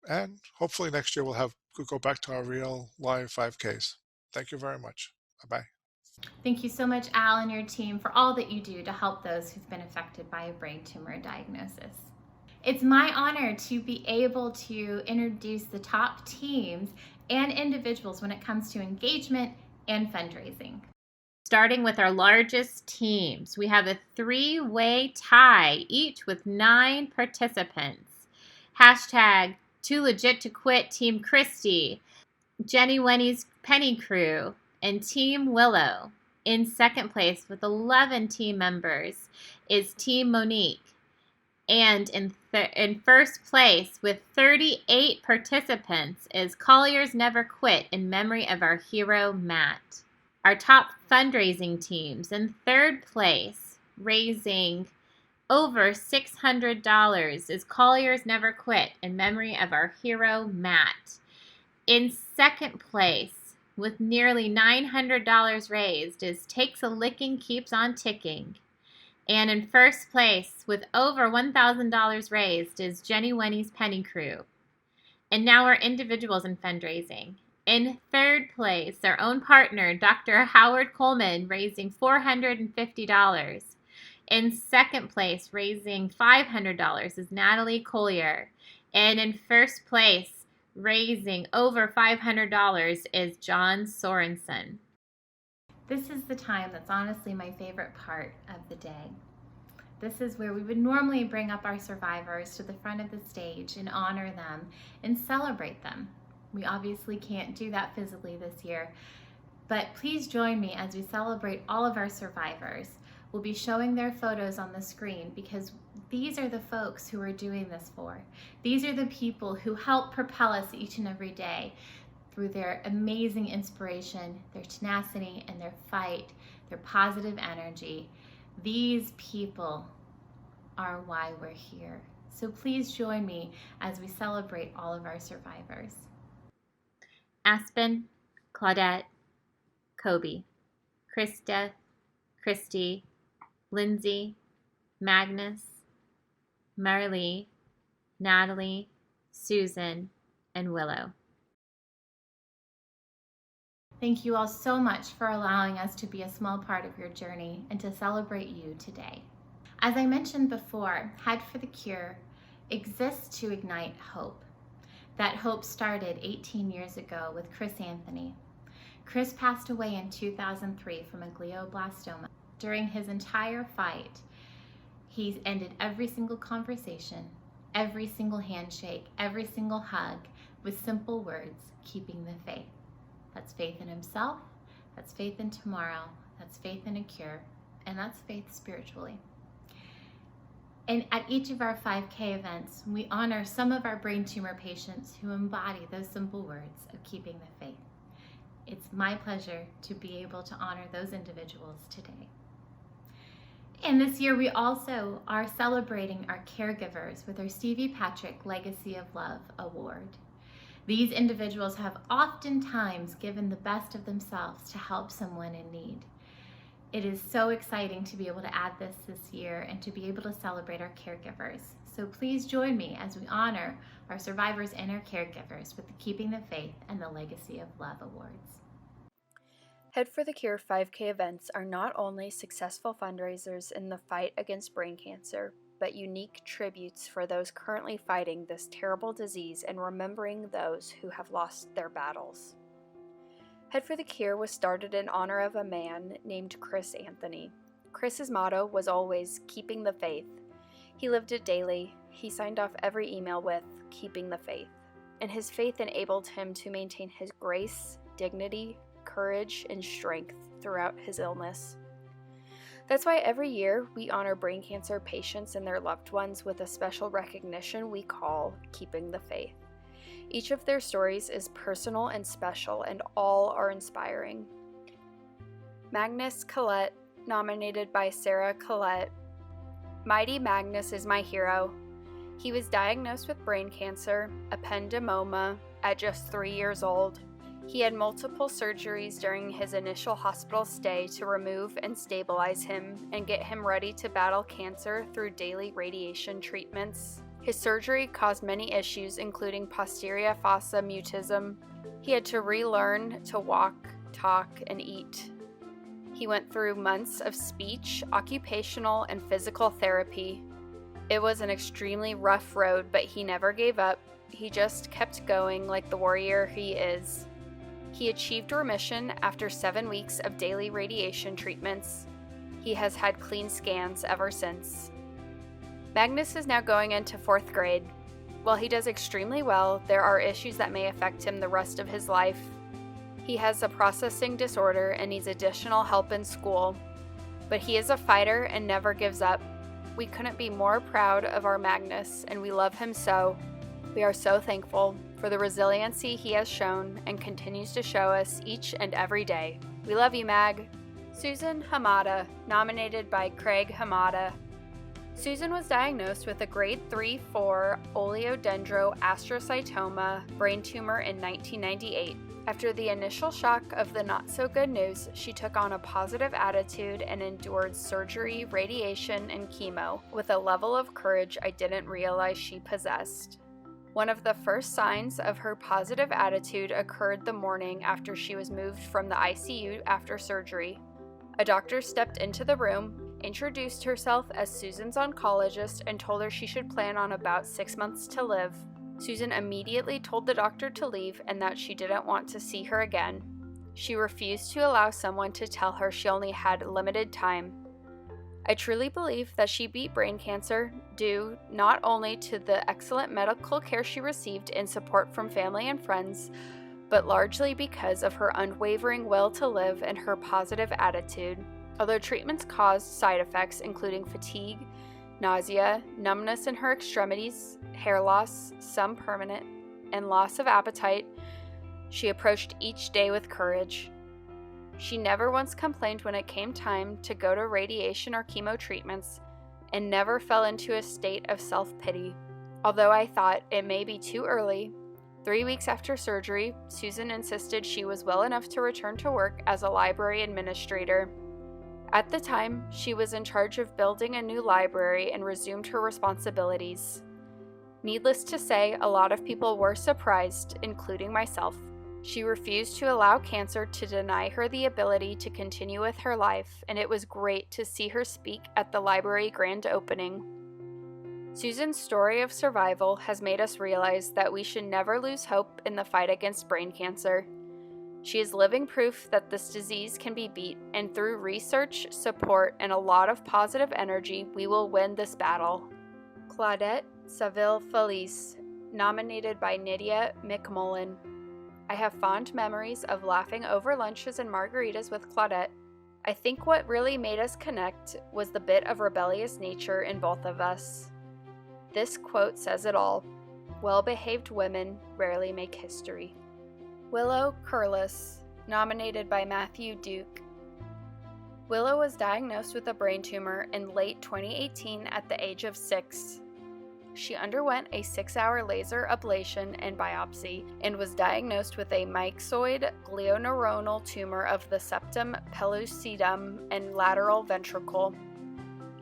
and hopefully next year we'll go back to our real live 5Ks. Thank you very much. Bye-bye. Thank you so much, Al, and your team for all that you do to help those who've been affected by a brain tumor diagnosis. It's my honor to be able to introduce the top teams and individuals when it comes to engagement and fundraising. Starting with our largest teams, we have a 3-way tie, each with 9 participants. Hashtag Too Legit to Quit Team Christy, Jenny Wenny's Penny Crew, and Team Willow. In second place with 11 team members is Team Monique. And in first place with 38 participants is Collier's Never Quit in memory of our hero, Matt. Our top fundraising teams in third place, raising over $600, is Collier's Never Quit in memory of our hero, Matt. In second place, with nearly $900 raised, is Takes a Licking, Keeps on Ticking. And in first place, with over $1,000 raised, is Jenny Wenny's Penny Crew. And now our individuals in fundraising. In third place, their own partner, Dr. Howard Coleman, raising $450. In second place, raising $500, is Natalie Collier. And in first place, raising over $500, is John Sorensen. This is the time that's honestly my favorite part of the day. This is where we would normally bring up our survivors to the front of the stage and honor them and celebrate them. We obviously can't do that physically this year, but please join me as we celebrate all of our survivors. We'll be showing their photos on the screen because these are the folks who we're doing this for. These are the people who help propel us each and every day through their amazing inspiration, their tenacity, and their fight, their positive energy. These people are why we're here. So please join me as we celebrate all of our survivors. Aspen, Claudette, Kobe, Krista, Christy, Lindsay, Magnus, Marilee, Natalie, Susan, and Willow. Thank you all so much for allowing us to be a small part of your journey and to celebrate you today. As I mentioned before, Head for the Cure exists to ignite hope. That hope started 18 years ago with Chris Anthony. Chris passed away in 2003 from a glioblastoma. During his entire fight, he ended every single conversation, every single handshake, every single hug with simple words, keeping the faith. That's faith in himself, that's faith in tomorrow, that's faith in a cure, and that's faith spiritually. And at each of our 5K events, we honor some of our brain tumor patients who embody those simple words of keeping the faith. It's my pleasure to be able to honor those individuals today. And this year we also are celebrating our caregivers with our Stevie Patrick Legacy of Love Award. These individuals have oftentimes given the best of themselves to help someone in need. It is so exciting to be able to add this year and to be able to celebrate our caregivers. So please join me as we honor our survivors and our caregivers with the Keeping the Faith and the Legacy of Love Awards. Head for the Cure 5K events are not only successful fundraisers in the fight against brain cancer, but unique tributes for those currently fighting this terrible disease and remembering those who have lost their battles. Head for the Cure was started in honor of a man named Chris Anthony. Chris's motto was always keeping the faith. He lived it daily. He signed off every email with keeping the faith, and his faith enabled him to maintain his grace, dignity, courage, and strength throughout his illness. That's why every year we honor brain cancer patients and their loved ones with a special recognition we call Keeping the Faith. Each of their stories is personal and special, and all are inspiring. Magnus Collette, nominated by Natalie Collier. Mighty Magnus is my hero. He was diagnosed with brain cancer, ependymoma, at just 3 years old. He had multiple surgeries during his initial hospital stay to remove and stabilize him and get him ready to battle cancer through daily radiation treatments. His surgery caused many issues, including posterior fossa mutism. He had to relearn to walk, talk, and eat. He went through months of speech, occupational, and physical therapy. It was an extremely rough road, but he never gave up. He just kept going like the warrior he is. He achieved remission after 7 weeks of daily radiation treatments. He has had clean scans ever since. Magnus is now going into 4th grade. While he does extremely well, there are issues that may affect him the rest of his life. He has a processing disorder and needs additional help in school. But he is a fighter and never gives up. We couldn't be more proud of our Magnus, and we love him so. We are so thankful for the resiliency he has shown and continues to show us each and every day. We love you, Mag. Susan Hamada, nominated by Craig Hamada. Susan was diagnosed with a grade 3/4 oleodendroastrocytoma brain tumor in 1998. After the initial shock of the not-so-good news, she took on a positive attitude and endured surgery, radiation, and chemo with a level of courage I didn't realize she possessed. One of the first signs of her positive attitude occurred the morning after she was moved from the ICU after surgery. A doctor stepped into the room, introduced herself as Susan's oncologist, and told her she should plan on about 6 months to live. Susan immediately told the doctor to leave and that she didn't want to see her again. She refused to allow someone to tell her she only had limited time. I truly believe that she beat brain cancer due not only to the excellent medical care she received and support from family and friends, but largely because of her unwavering will to live and her positive attitude. Although treatments caused side effects including fatigue, nausea, numbness in her extremities, hair loss, some permanent, and loss of appetite, she approached each day with courage. She never once complained when it came time to go to radiation or chemo treatments, and never fell into a state of self-pity. Although I thought it may be too early, 3 weeks after surgery, Susan insisted she was well enough to return to work as a library administrator. At the time, she was in charge of building a new library and resumed her responsibilities. Needless to say, a lot of people were surprised, including myself. She refused to allow cancer to deny her the ability to continue with her life, and it was great to see her speak at the library grand opening. Susan's story of survival has made us realize that we should never lose hope in the fight against brain cancer. She is living proof that this disease can be beat, and through research, support, and a lot of positive energy, we will win this battle. Claudette Saville Felice, nominated by Nydia McMullen. I have fond memories of laughing over lunches and margaritas with Claudette. I think what really made us connect was the bit of rebellious nature in both of us. This quote says it all. Well-behaved women rarely make history. Willow Curlis, nominated by Matthew Duke. Willow was diagnosed with a brain tumor in late 2018 at the age of 6. She underwent a 6-hour laser ablation and biopsy and was diagnosed with a myxoid glioneuronal tumor of the septum pellucidum and lateral ventricle.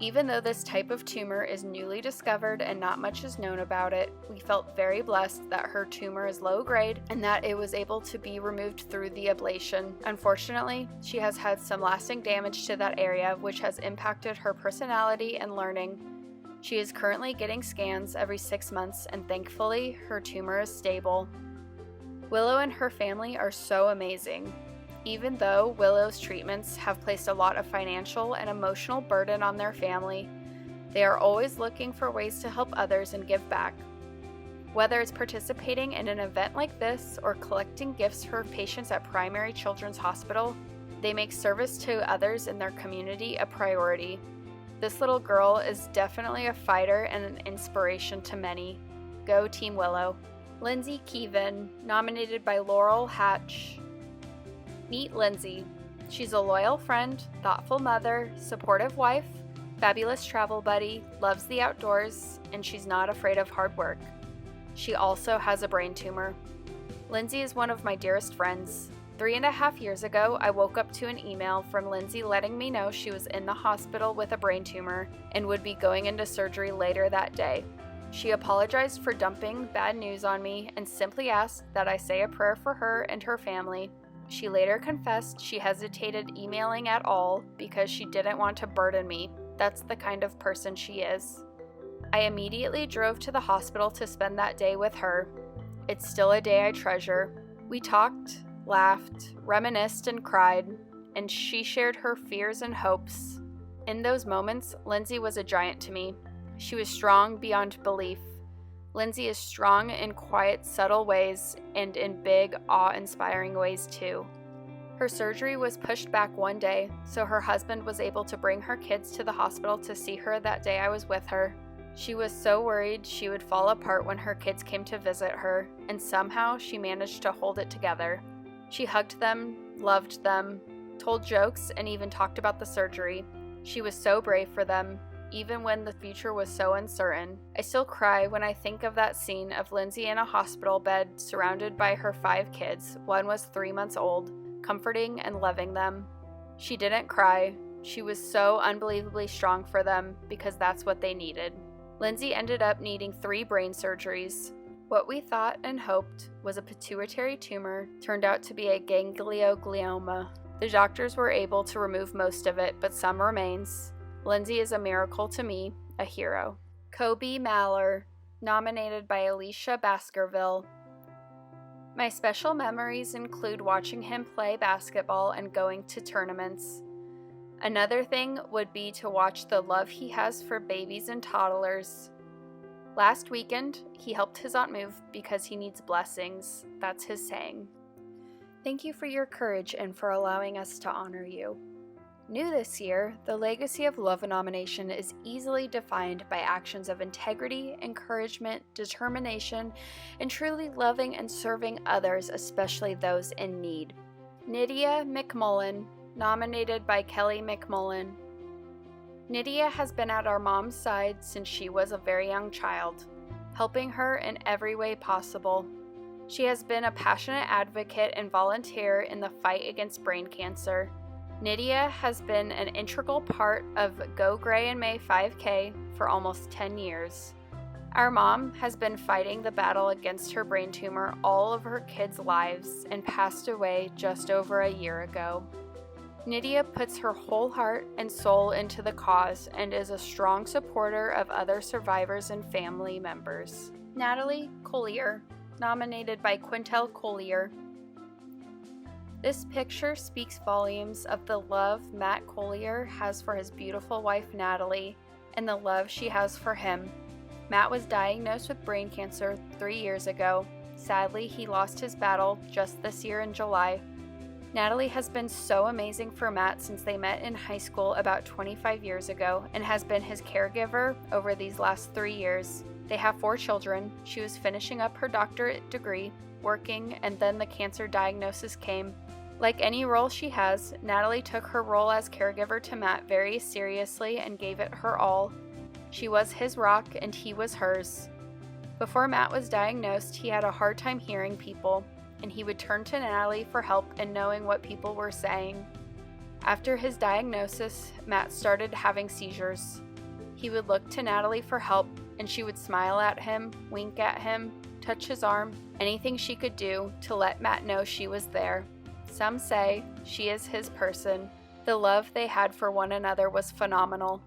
Even though this type of tumor is newly discovered and not much is known about it, we felt very blessed that her tumor is low grade and that it was able to be removed through the ablation. Unfortunately, she has had some lasting damage to that area, which has impacted her personality and learning. She is currently getting scans every 6 months, and thankfully, her tumor is stable. Willow and her family are so amazing. Even though Willow's treatments have placed a lot of financial and emotional burden on their family, they are always looking for ways to help others and give back. Whether it's participating in an event like this or collecting gifts for patients at Primary Children's Hospital, they make service to others in their community a priority. This little girl is definitely a fighter and an inspiration to many. Go Team Willow. Lindsay Keevan, nominated by Laurel Hatch. Meet Lindsay. She's a loyal friend, thoughtful mother, supportive wife, fabulous travel buddy, loves the outdoors, and she's not afraid of hard work. She also has a brain tumor. Lindsay is one of my dearest friends. 3.5 years ago, I woke up to an email from Lindsay letting me know she was in the hospital with a brain tumor and would be going into surgery later that day. She apologized for dumping bad news on me and simply asked that I say a prayer for her and her family. She later confessed she hesitated emailing at all because she didn't want to burden me. That's the kind of person she is. I immediately drove to the hospital to spend that day with her. It's still a day I treasure. We talked, laughed, reminisced, and cried, and she shared her fears and hopes. In those moments, Lindsay was a giant to me. She was strong beyond belief. Lindsay is strong in quiet, subtle ways and in big, awe-inspiring ways too. Her surgery was pushed back one day, so her husband was able to bring her kids to the hospital to see her that day I was with her. She was so worried she would fall apart when her kids came to visit her, and somehow she managed to hold it together. She hugged them, loved them, told jokes, and even talked about the surgery. She was so brave for them, even when the future was so uncertain. I still cry when I think of that scene of Lindsay in a hospital bed surrounded by her 5 kids. One was 3 months old, comforting and loving them. She didn't cry. She was so unbelievably strong for them because that's what they needed. Lindsay ended up needing 3 brain surgeries. What we thought and hoped was a pituitary tumor turned out to be a ganglioglioma. The doctors were able to remove most of it, but some remains. Lindsay is a miracle to me, a hero. Kobe Maller, nominated by Alicia Baskerville. My special memories include watching him play basketball and going to tournaments. Another thing would be to watch the love he has for babies and toddlers. Last weekend, he helped his aunt move because he needs blessings. That's his saying. Thank you for your courage and for allowing us to honor you. New this year, the legacy of love nomination is easily defined by actions of integrity, encouragement, determination, and truly loving and serving others, especially those in need. Nydia McMullen, nominated by Kelly McMullen. Nydia has been at our mom's side since she was a very young child, helping her in every way possible. She has been a passionate advocate and volunteer in the fight against brain cancer. Nydia has been an integral part of Go Gray and May 5K for almost 10 years. Our mom has been fighting the battle against her brain tumor all of her kids' lives and passed away just over a year ago. Nydia puts her whole heart and soul into the cause and is a strong supporter of other survivors and family members. Natalie Collier, nominated by Quintel Collier. This picture speaks volumes of the love Matt Collier has for his beautiful wife Natalie and the love she has for him. Matt was diagnosed with brain cancer 3 years ago. Sadly, he lost his battle just this year in July. Natalie has been so amazing for Matt since they met in high school about 25 years ago and has been his caregiver over these last 3 years. They have 4 children. She was finishing up her doctorate degree, working, and then the cancer diagnosis came. Like any role she has, Natalie took her role as caregiver to Matt very seriously and gave it her all. She was his rock and he was hers. Before Matt was diagnosed, he had a hard time hearing people, and he would turn to Natalie for help in knowing what people were saying. After his diagnosis, Matt started having seizures. He would look to Natalie for help, and she would smile at him, wink at him, touch his arm, anything she could do to let Matt know she was there. Some say she is his person. The love they had for one another was phenomenal.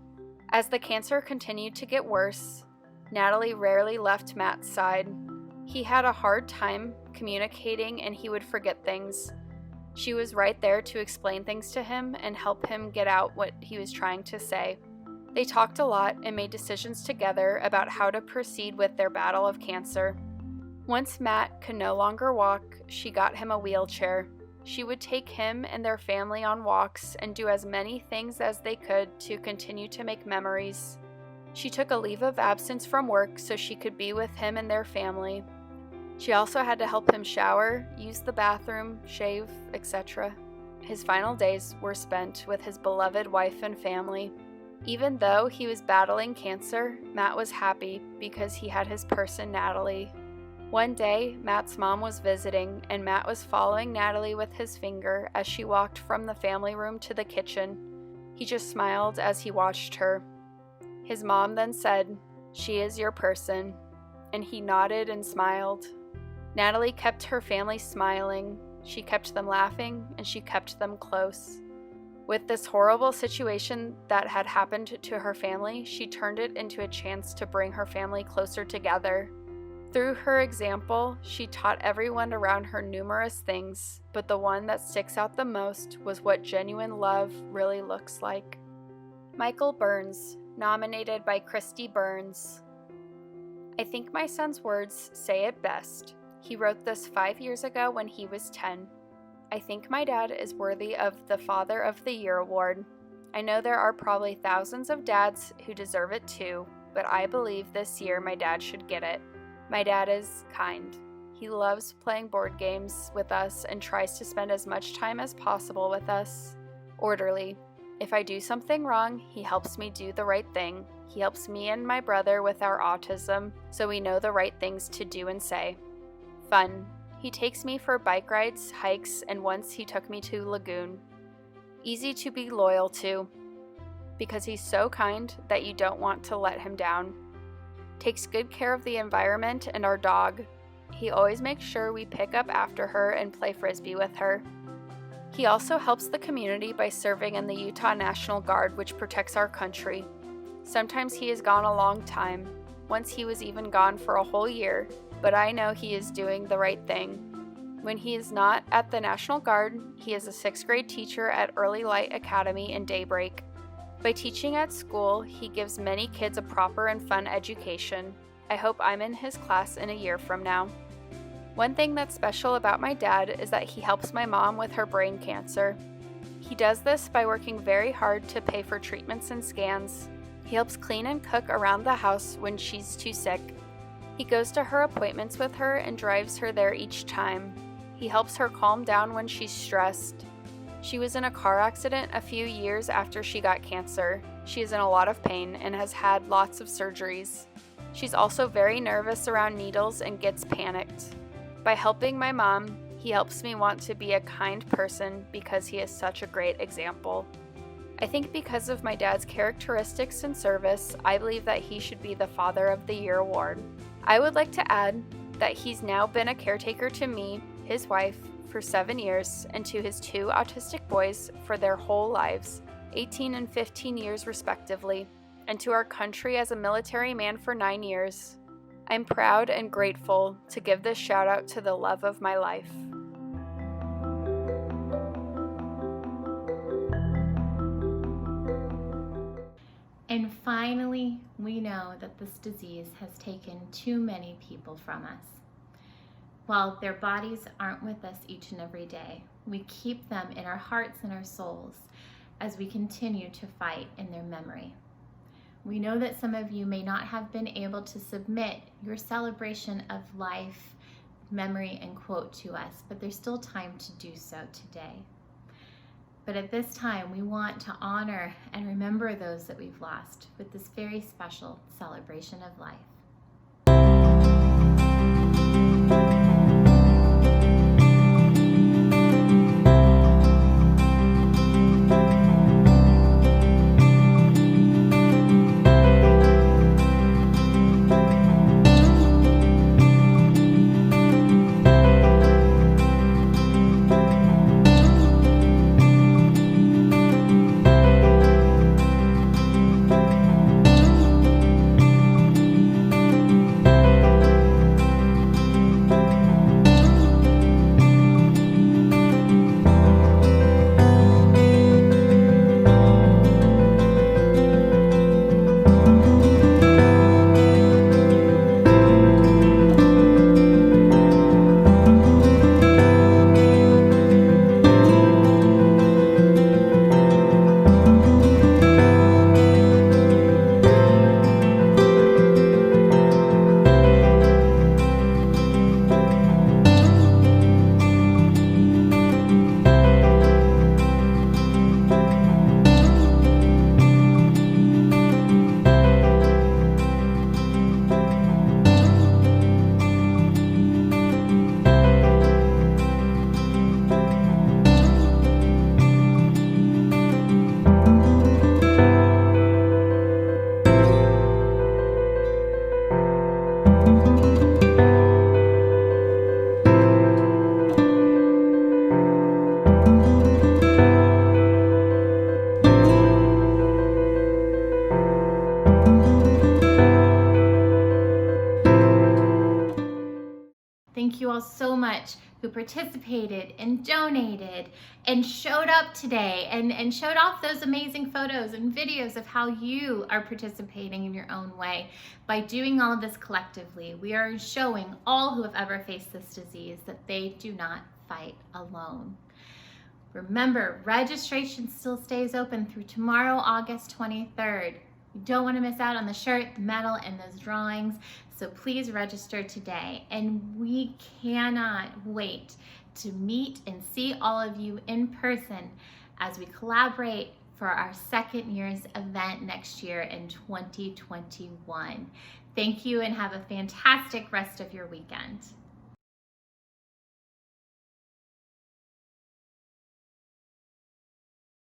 As the cancer continued to get worse, Natalie rarely left Matt's side. He had a hard time communicating and he would forget things. She was right there to explain things to him and help him get out what he was trying to say. They talked a lot and made decisions together about how to proceed with their battle of cancer. Once Matt could no longer walk, she got him a wheelchair. She would take him and their family on walks and do as many things as they could to continue to make memories. She took a leave of absence from work so she could be with him and their family. She also had to help him shower, use the bathroom, shave, etc. his final days were spent with his beloved wife and family. Even though he was battling cancer, Matt was happy because he had his person Natalie. One day, Matt's mom was visiting, and Matt was following Natalie with his finger as she walked from the family room to the kitchen. He just smiled as he watched her. His mom then said, "She is your person," and he nodded and smiled. Natalie kept her family smiling, she kept them laughing, and she kept them close. With this horrible situation that had happened to her family, she turned it into a chance to bring her family closer together. Through her example, she taught everyone around her numerous things, but the one that sticks out the most was what genuine love really looks like. Michael Burns, nominated by Christy Burns. I think my son's words say it best. He wrote this 5 years ago when he was 10. I think my dad is worthy of the Father of the Year award. I know there are probably thousands of dads who deserve it too, but I believe this year my dad should get it. My dad is kind. He loves playing board games with us and tries to spend as much time as possible with us. Orderly. If I do something wrong, he helps me do the right thing. He helps me and my brother with our autism, so we know the right things to do and say. Fun. He takes me for bike rides, hikes, and once he took me to Lagoon. Easy to be loyal to, because he's so kind that you don't want to let him down. Takes good care of the environment and our dog. He always makes sure we pick up after her and play frisbee with her. He also helps the community by serving in the Utah National Guard, which protects our country. Sometimes he is gone a long time. Once he was even gone for a whole year, but I know he is doing the right thing. When he is not at the National Guard, he is a 6th grade teacher at Early Light Academy in Daybreak. By teaching at school, he gives many kids a proper and fun education. I hope I'm in his class in a year from now. One thing that's special about my dad is that he helps my mom with her brain cancer. He does this by working very hard to pay for treatments and scans. He helps clean and cook around the house when she's too sick. He goes to her appointments with her and drives her there each time. He helps her calm down when she's stressed. She was in a car accident a few years after she got cancer. She is in a lot of pain and has had lots of surgeries. She's also very nervous around needles and gets panicked. By helping my mom, he helps me want to be a kind person because he is such a great example. I think because of my dad's characteristics and service, I believe that he should be the Father of the Year award. I would like to add that he's now been a caretaker to me, his wife, for 7 years, and to his 2 autistic boys for their whole lives, 18 and 15 years respectively, and to our country as a military man for 9 years. I'm proud and grateful to give this shout out to the love of my life. And finally, we know that this disease has taken too many people from us. While their bodies aren't with us each and every day, we keep them in our hearts and our souls as we continue to fight in their memory. We know that some of you may not have been able to submit your celebration of life, memory, and quote to us, but there's still time to do so today. But at this time, we want to honor and remember those that we've lost with this very special celebration of life. Thank you all so much who participated and donated and showed up today and showed off those amazing photos and videos of how you are participating in your own way. By doing all of this collectively, we are showing all who have ever faced this disease that they do not fight alone. Remember, registration still stays open through tomorrow, August 23rd. You don't want to miss out on the shirt, the medal, and those drawings, so please register today. And we cannot wait to meet and see all of you in person as we collaborate for our second year's event next year in 2021. Thank you and have a fantastic rest of your weekend.